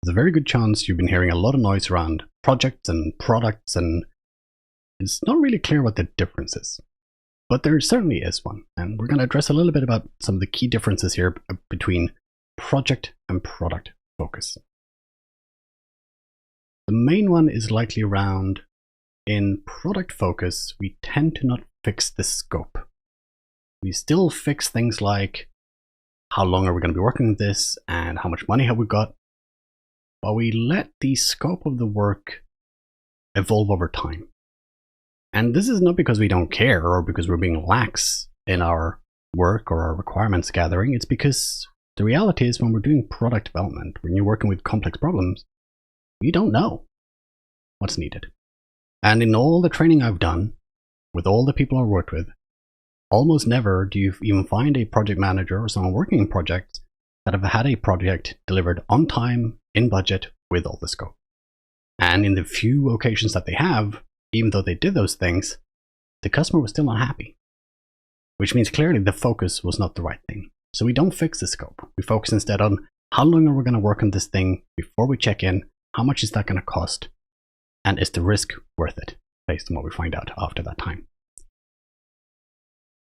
there's a very good chance you've been hearing a lot of noise around projects and products, and it's not really clear what the difference is. But there certainly is one, and we're going to address a little bit about some of the key differences here between project and product focus. The main one is likely around, in product focus, we tend to not fix the scope. We still fix things like how long are we going to be working on this and how much money have we got, but we let the scope of the work evolve over time. And this is not because we don't care or because we're being lax in our work or our requirements gathering. It's because the reality is when we're doing product development, when you're working with complex problems, you don't know what's needed. And in all the training I've done with all the people I've worked with, almost never do you even find a project manager or someone working in projects that have had a project delivered on time, in budget, with all the scope. And in the few occasions that they have, even though they did those things, the customer was still not happy. Which means clearly the focus was not the right thing. So we don't fix the scope. We focus instead on how long are we going to work on this thing before we check in, how much is that going to cost, and is the risk worth it, based on what we find out after that time.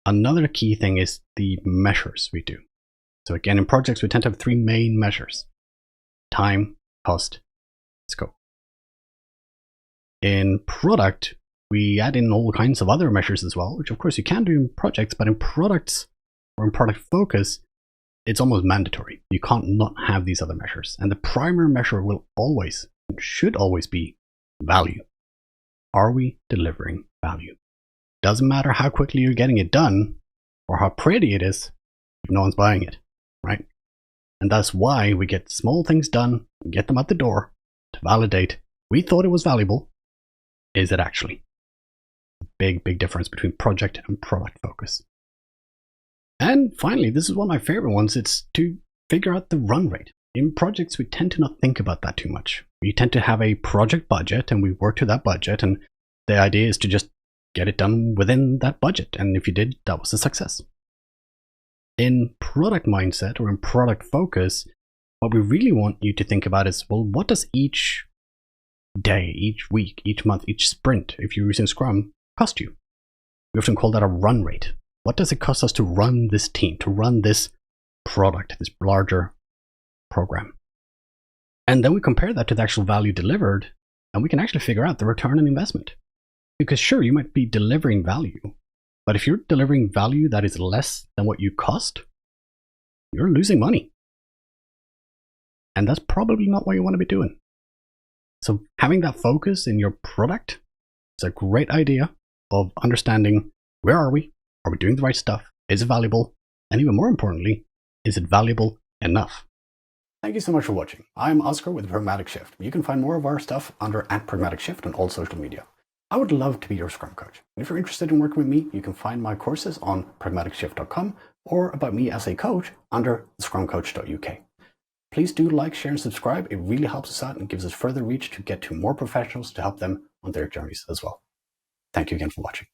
Another key thing is the measures we do. So again, in projects, we tend to have three main measures: time, cost, scope. In product, we add in all kinds of other measures as well, which of course you can do in projects, but in products or in product focus, it's almost mandatory. You can't not have these other measures. And the primary measure will always, should always be value. Are we delivering value? Doesn't matter how quickly you're getting it done or how pretty it is if no one's buying it, right? And that's why we get small things done, get them out the door to validate we thought it was valuable. Is it actually? Big difference between project and product focus. And finally, this is one of my favorite ones. It's to figure out the run rate. In projects, we tend to not think about that too much. We tend to have a project budget and we work to that budget. And the idea is to just get it done within that budget. And if you did, that was a success. In product mindset or in product focus, what we really want you to think about is, well, what does each day, each week, each month, each sprint, if you're using Scrum, cost you? We often call that a run rate. What does it cost us to run this team, to run this product, this larger program? And then we compare that to the actual value delivered, and we can actually figure out the return on investment. Because sure, you might be delivering value, but if you're delivering value that is less than what you cost, you're losing money. And that's probably not what you want to be doing. So having that focus in your product is a great idea of understanding, where are we? Are we doing the right stuff? Is it valuable? And even more importantly, is it valuable enough? Thank you so much for watching. I'm Oscar with Pragmatic Shift. You can find more of our stuff under @Pragmatic Shift on all social media. I would love to be your Scrum coach. And if you're interested in working with me, you can find my courses on pragmaticshift.com or about me as a coach under scrumcoach.uk. Please do like, share, and subscribe. It really helps us out and gives us further reach to get to more professionals to help them on their journeys as well. Thank you again for watching.